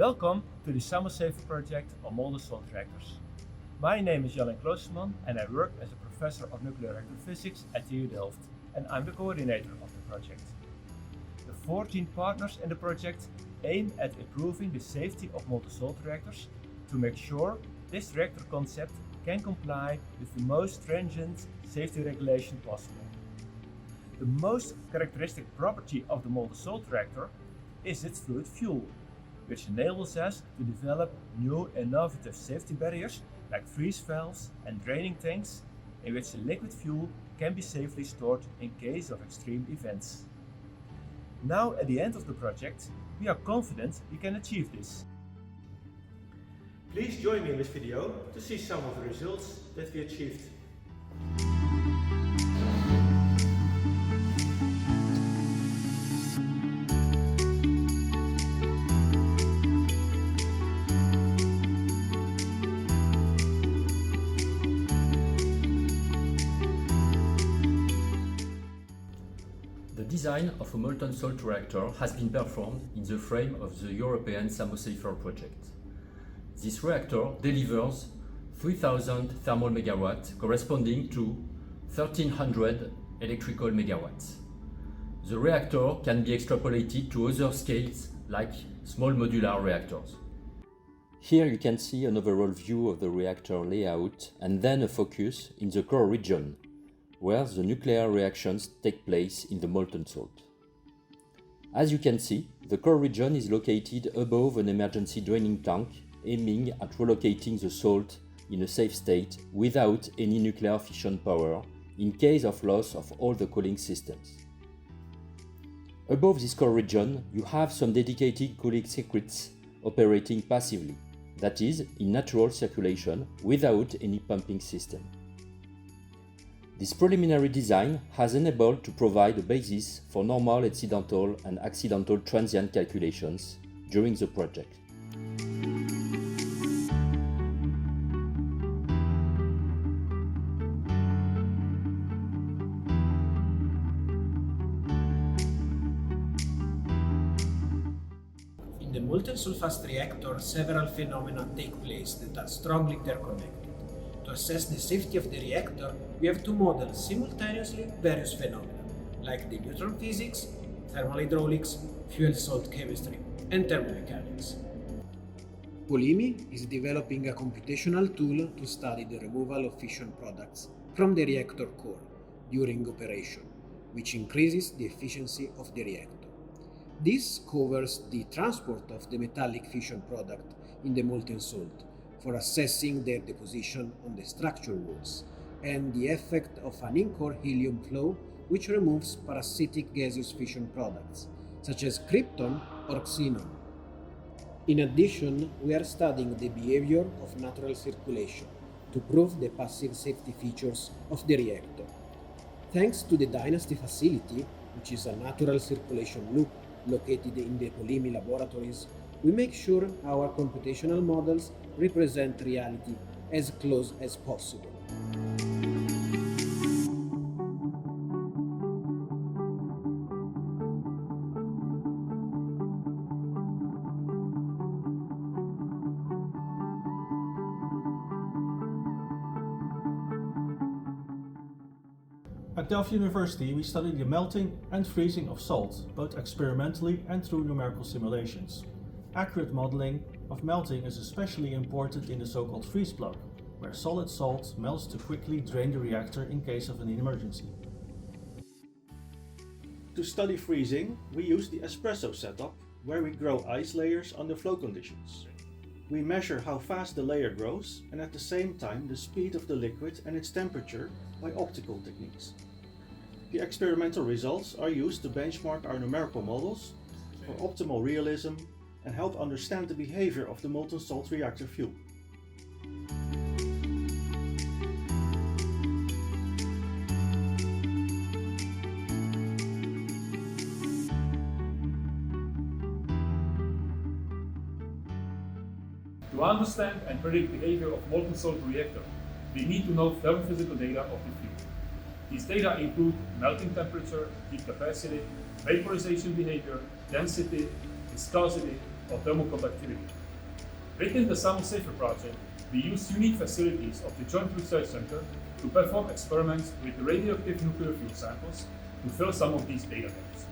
Welcome to the SAMOSAFER Project on molten salt reactors. My name is Jan Kloosterman and I work as a professor of nuclear reactor physics at TU Delft, and I'm the coordinator of the project. The 14 partners in the project aim at improving the safety of molten salt reactors to make sure this reactor concept can comply with the most stringent safety regulation possible. The most characteristic property of the molten salt reactor is its fluid fuel, which enables us to develop new innovative safety barriers like freeze valves and draining tanks in which the liquid fuel can be safely stored in case of extreme events. Now at the end of the project, we are confident we can achieve this. Please join me in this video to see some of the results that we achieved. The design of a molten salt reactor has been performed in the frame of the European SAMOSAFER Project. This reactor delivers 3000 thermal megawatts corresponding to 1300 electrical megawatts. The reactor can be extrapolated to other scales like small modular reactors. Here you can see an overall view of the reactor layout and then a focus in the core region, where the nuclear reactions take place in the molten salt. As you can see, the core region is located above an emergency draining tank, aiming at relocating the salt in a safe state without any nuclear fission power in case of loss of all the cooling systems. Above this core region, you have some dedicated cooling circuits operating passively, that is, in natural circulation without any pumping system. This preliminary design has enabled to provide a basis for normal incidental and accidental transient calculations during the project. In the molten salt fast reactor, several phenomena take place that are strongly interconnected. To assess the safety of the reactor, we have to model simultaneously various phenomena, like the neutron physics, thermal hydraulics, fuel salt chemistry, and thermomechanics. Polimi is developing a computational tool to study the removal of fission products from the reactor core during operation, which increases the efficiency of the reactor. This covers the transport of the metallic fission product in the molten salt, for assessing their deposition on the structure walls, and the effect of an in-core helium flow which removes parasitic gaseous fission products, such as krypton or xenon. In addition, we are studying the behavior of natural circulation to prove the passive safety features of the reactor. Thanks to the Dynasty facility, which is a natural circulation loop located in the Polimi laboratories, we make sure our computational models represent reality as close as possible. At Delft University, we study the melting and freezing of salt, both experimentally and through numerical simulations. Accurate modeling of melting is especially important in the so-called freeze block, where solid salt melts to quickly drain the reactor in case of an emergency. To study freezing, we use the espresso setup, where we grow ice layers under flow conditions. We measure how fast the layer grows and at the same time the speed of the liquid and its temperature by optical techniques. The experimental results are used to benchmark our numerical models for optimal realism and help understand the behavior of the molten salt reactor fuel. To understand and predict the behavior of molten salt reactor, we need to know thermophysical data of the fuel. These data include melting temperature, heat capacity, vaporization behavior, density, viscosity, or thermal conductivity. Within the SAMOSAFER project, we use unique facilities of the Joint Research Center to perform experiments with radioactive nuclear fuel samples to fill some of these data gaps.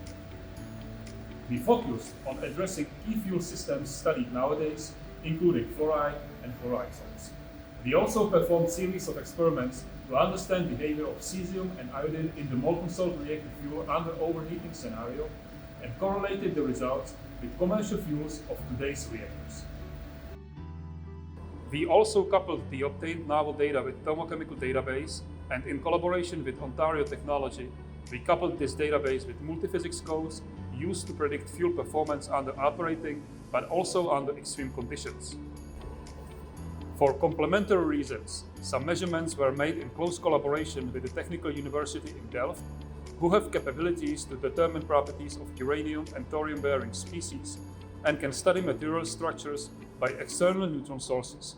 We focused on addressing key fuel systems studied nowadays, including fluoride and chloride salts. We also performed a series of experiments to understand behavior of cesium and iodine in the molten salt reactor fuel under overheating scenario and correlated the results with commercial fuels of today's reactors. We also coupled the obtained novel data with Thermomechanical database, and in collaboration with Ontario Technology, we coupled this database with multiphysics codes used to predict fuel performance under operating, but also under extreme conditions. For complementary reasons, some measurements were made in close collaboration with the Technical University in Delft, who have capabilities to determine properties of uranium and thorium-bearing species and can study material structures by external neutron sources.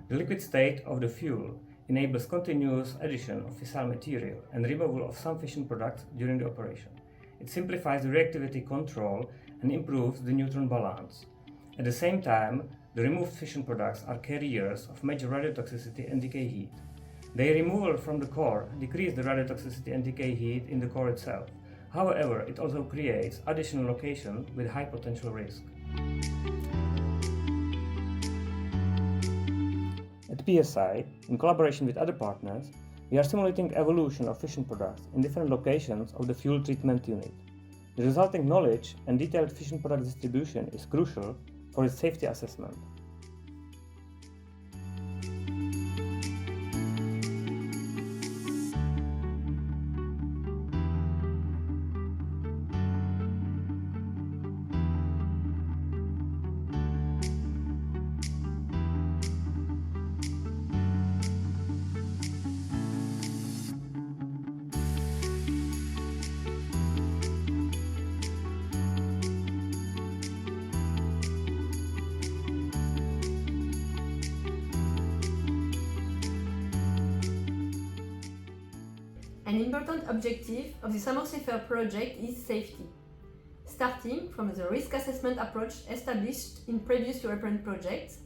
The liquid state of the fuel enables continuous addition of fissile material and removal of some fission products during the operation. It simplifies the reactivity control and improves the neutron balance. At the same time, the removed fission products are carriers of major radiotoxicity and decay heat. Their removal from the core decreases the radiotoxicity and decay heat in the core itself. However, it also creates additional locations with high potential risk. At PSI, in collaboration with other partners, we are simulating evolution of fission products in different locations of the fuel treatment unit. The resulting knowledge and detailed fission product distribution is crucial for its safety assessment. An important objective of the SAMOSAFER project is safety. Starting from the risk assessment approach established in previous European projects,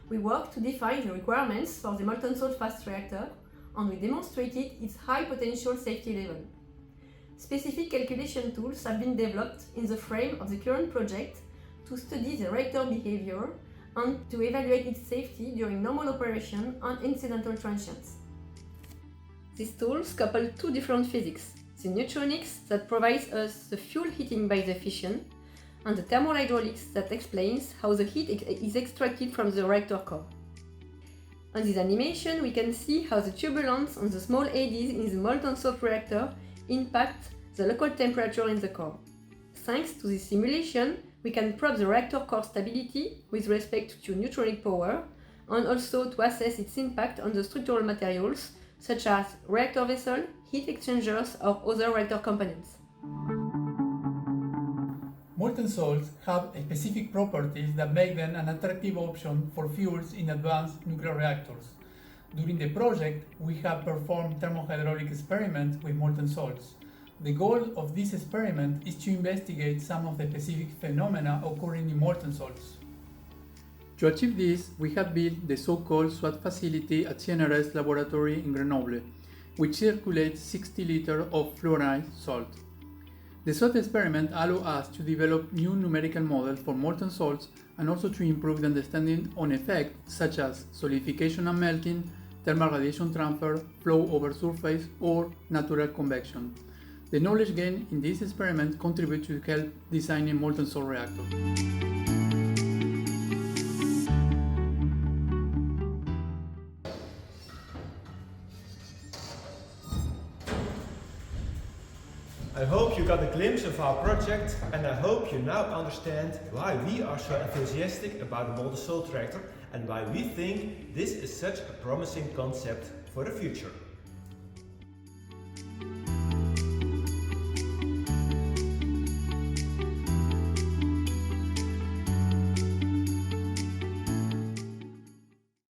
we worked to define the requirements for the molten salt fast reactor, and we demonstrated its high potential safety level. Specific calculation tools have been developed in the frame of the current project to study the reactor behavior and to evaluate its safety during normal operation and incidental transients. These tools couple two different physics: the neutronics that provides us the fuel heating by the fission, and the thermohydraulics that explains how the heat is extracted from the reactor core. On this animation, we can see how the turbulence on the small eddies in the molten salt reactor impact the local temperature in the core. Thanks to this simulation, we can probe the reactor core stability with respect to neutronic power, and also to assess its impact on the structural materials such as reactor vessel, heat exchangers, or other reactor components. Molten salts have specific properties that make them an attractive option for fuels in advanced nuclear reactors. During the project, we have performed thermohydraulic experiments with molten salts. The goal of this experiment is to investigate some of the specific phenomena occurring in molten salts. To achieve this, we have built the so-called SWAT facility at CNRS laboratory in Grenoble, which circulates 60 liters of fluoride salt. The SWAT experiment allows us to develop new numerical models for molten salts and also to improve the understanding on effects such as solidification and melting, thermal radiation transfer, flow over surface, or natural convection. The knowledge gained in this experiment contributes to help designing molten salt reactors. I hope you got a glimpse of our project, and I hope you now understand why we are so enthusiastic about the molten salt reactor and why we think this is such a promising concept for the future.